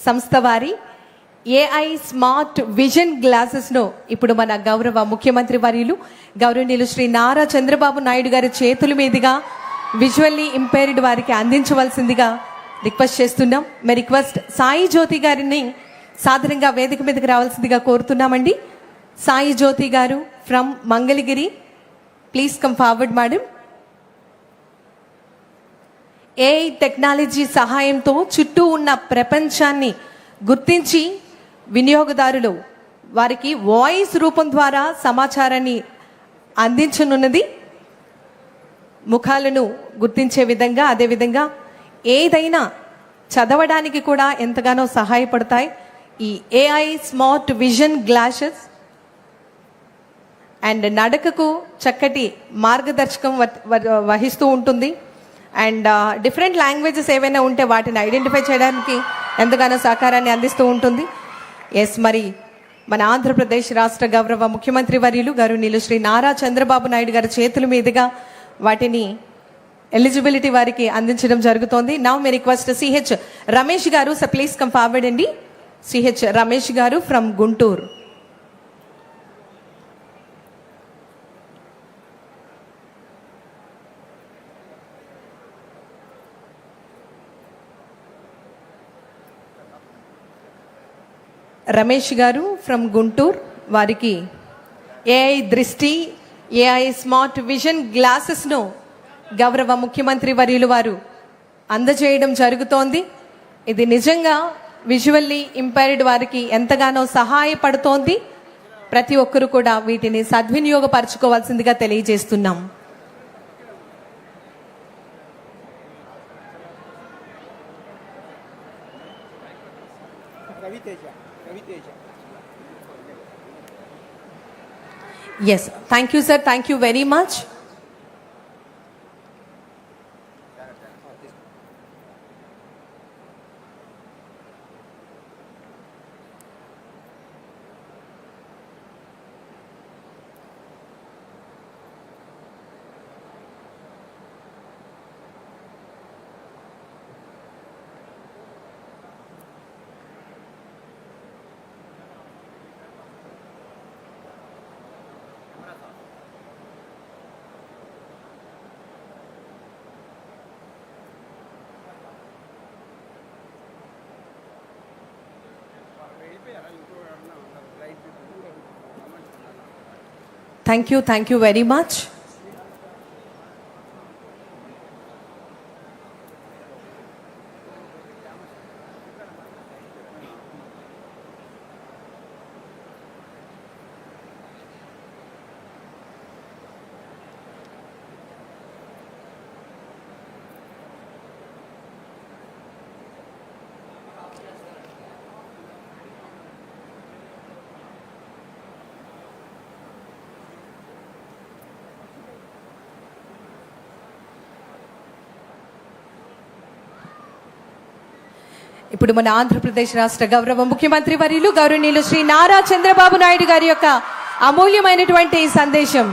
సంస్థ వారి AI smart vision గ్లాసెస్ను ఇప్పుడు మన గౌరవ ముఖ్యమంత్రి వర్యులు గౌరవనీయులు శ్రీ నారా చంద్రబాబు నాయుడు గారి చేతుల మీదుగా విజువల్లీ ఇంపైర్డ్ వారికి అందించవలసిందిగా రిక్వెస్ట్ చేస్తున్నాం. మే రిక్వెస్ట్ సాయి జ్యోతి గారిని సాధారణంగా వేదిక మీదకి రావాల్సిందిగా కోరుతున్నామండి. సాయి జ్యోతి గారు from Mangalagiri, please come forward madam. AI technology సహాయంతో చుట్టూ ఉన్న ప్రపంచాన్ని గుర్తించి వినియోగదారులు వారికి వాయిస్ రూపం ద్వారా సమాచారాన్ని అందించనున్నది. ముఖాలను గుర్తించే విధంగా, అదేవిధంగా ఏదైనా చదవడానికి కూడా ఎంతగానో సహాయపడతాయి ఈ AI smart vision glasses. And నడకకు చక్కటి మార్గదర్శకం వహిస్తూ ఉంటుంది. అండ్ డిఫరెంట్ లాంగ్వేజెస్ ఏవైనా ఉంటే వాటిని ఐడెంటిఫై చేయడానికి ఎంతగానో సహకారాన్ని అందిస్తూ ఉంటుంది. ఎస్, మరి మన ఆంధ్రప్రదేశ్ రాష్ట్ర గౌరవ ముఖ్యమంత్రి వర్యులు గౌరవనీయులు శ్రీ నారా చంద్రబాబు నాయుడు గారి చేతుల మీదుగా వాటిని ఎలిజిబిలిటీ వారికి అందించడం జరుగుతోంది. Now may request CH Ramesh గారు, సార్ ప్లీజ్ కమ్ ఫార్వర్డ్ అండి. సిహెచ్ రమేష్ గారు ఫ్రమ్ గుంటూరు. రమేష్ గారు ఫ్రమ్ గుంటూరు వారికి ఏఐ దృష్టి ఏఐ స్మార్ట్ విజన్ గ్లాసెస్ను గౌరవ ముఖ్యమంత్రి వర్యులు వారు అందజేయడం జరుగుతోంది. ఇది నిజంగా విజువల్లీ ఇంపైర్డ్ వారికి ఎంతగానో సహాయపడుతోంది. ప్రతి ఒక్కరు కూడా వీటిని సద్వినియోగపరచుకోవాల్సిందిగా తెలియజేస్తున్నాం. Yes, thank you sir, thank you very much. Thank you very much. ఇప్పుడు మన ఆంధ్రప్రదేశ్ రాష్ట్ర గౌరవ ముఖ్యమంత్రి వర్యులు గౌరవనీయులు శ్రీ నారా చంద్రబాబు నాయుడు గారి యొక్క అమూల్యమైనటువంటి సందేశం.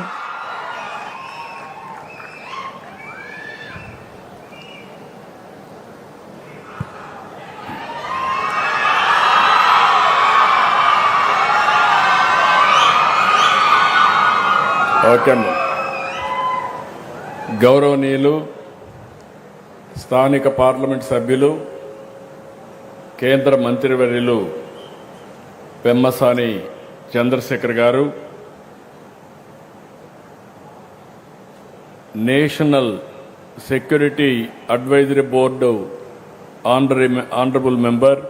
ఓకే, గౌరవనీయులు స్థానిక పార్లమెంట్ సభ్యులు కేంద్ర మంత్రివర్యులు పెమ్మసాని చంద్రశేఖర్ గారు, national security advisory board honourable member,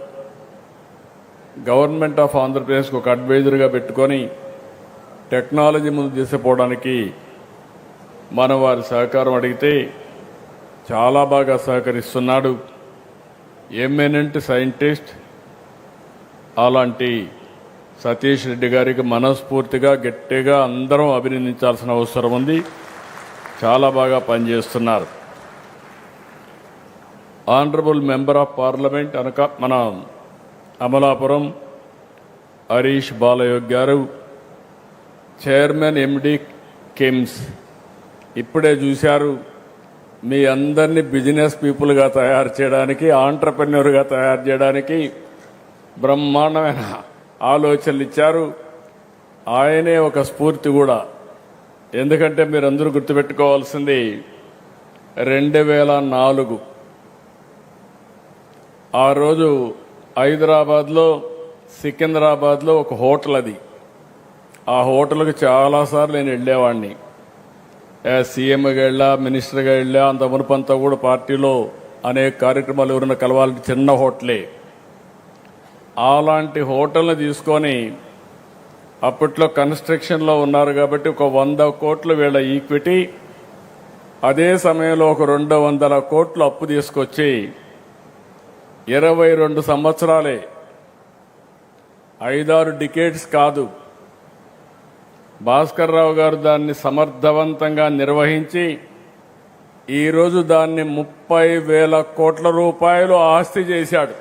government of ఆంధ్రప్రదేశ్కు ఒక అడ్వైజర్గా పెట్టుకొని టెక్నాలజీ ముందు తీసుకుపోవడానికి మనం వారి సహకారం అడిగితే చాలా బాగా సహకరిస్తున్నాడు. ఎమినెంట్ సైంటిస్ట్ అలాంటి సతీష్ రెడ్డి గారికి మనస్ఫూర్తిగా గట్టిగా అందరం అభినందించాల్సిన అవసరం ఉంది. చాలా బాగా పనిచేస్తున్నారు. ఆనరబుల్ మెంబర్ ఆఫ్ పార్లమెంట్ మన అమలాపురం హరీష్ బాలయోగ్ గారు, చైర్మన్ ఎండి కిమ్స్, ఇప్పుడే చూశారు మీ అందరినీ బిజినెస్ పీపుల్గా తయారు చేయడానికి, ఆంటర్ప్రెన్యూర్గా తయారు చేయడానికి బ్రహ్మాండమైన ఆలోచనలు ఇచ్చారు. ఆయనే ఒక స్ఫూర్తి కూడా. ఎందుకంటే మీరందరూ గుర్తుపెట్టుకోవాల్సింది 2004 ఆ రోజు హైదరాబాద్లో సికింద్రాబాద్లో ఒక హోటల్ అది. ఆ హోటల్కి చాలాసార్లు నేను వెళ్ళేవాడిని. సీఎంగా వెళ్ళా, మినిస్టర్గా వెళ్ళా, అంత మునుపంతా కూడా పార్టీలో అనేక కార్యక్రమాలు ఎవరైనా కలవాలంటే చిన్న హోటలే. అలాంటి హోటల్ని తీసుకొని అప్పట్లో కన్స్ట్రక్షన్లో ఉన్నారు కాబట్టి ఒక 100 కోట్లు వీళ్ళ ఈక్విటీ, అదే సమయంలో ఒక 200 కోట్లు అప్పు తీసుకొచ్చి 22 సంవత్సరాలే, 5-6 డికేడ్స్ కాదు, భాస్కర్ రావు గారు దాన్ని సమర్థవంతంగా నిర్వహించి ఈరోజు దాన్ని 30,000 కోట్ల రూపాయలు ఆస్తి చేశాడు.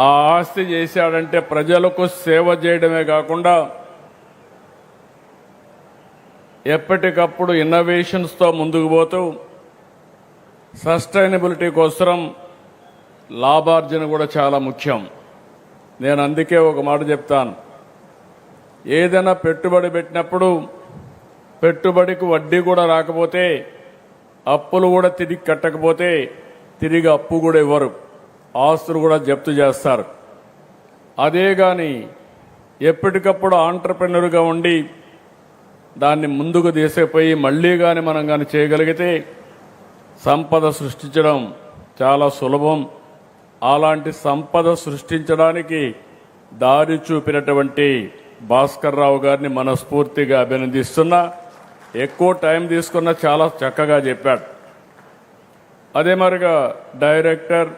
ఆ ఆస్తి చేశాడంటే ప్రజలకు సేవ చేయడమే కాకుండా ఎప్పటికప్పుడు ఇన్నోవేషన్స్తో ముందుకు పోతూ సస్టైనబిలిటీ కోసం లాభార్జన కూడా చాలా ముఖ్యం. నేను అందుకే ఒక మాట చెప్తాను, ఏదైనా పెట్టుబడి పెట్టినప్పుడు పెట్టుబడికి వడ్డీ కూడా రాకపోతే, అప్పులు కూడా తిరిగి కట్టకపోతే తిరిగి అప్పు కూడా ఇవ్వరు, ఆస్తులు కూడా జప్తు చేస్తారు. అదే కానీ ఎప్పటికప్పుడు ఆంటర్ప్రెన్యూర్గా ఉండి దాన్ని ముందుకు తీసుకుపోయి మళ్ళీ కానీ మనం కానీ చేయగలిగితే సంపద సృష్టించడం చాలా సులభం. అలాంటి సంపద సృష్టించడానికి దారి చూపినటువంటి భాస్కర్ రావు గారిని మనస్ఫూర్తిగా అభినందిస్తున్నా. ఎక్కువ టైం తీసుకున్నా చాలా చక్కగా చెప్పాడు. అదే మరిగా director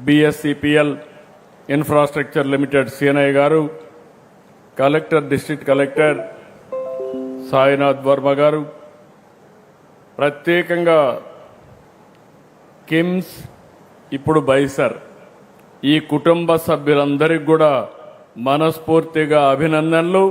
BSCPL infrastructure limited Seenaiah garu, collector district collector Sainath Varma garu, ప్రత్యేకంగా కిమ్స్ ఇప్పుడు బైసర్, ఈ కుటుంబ సభ్యులందరికీ కూడా మనస్ఫూర్తిగా అభినందనలు.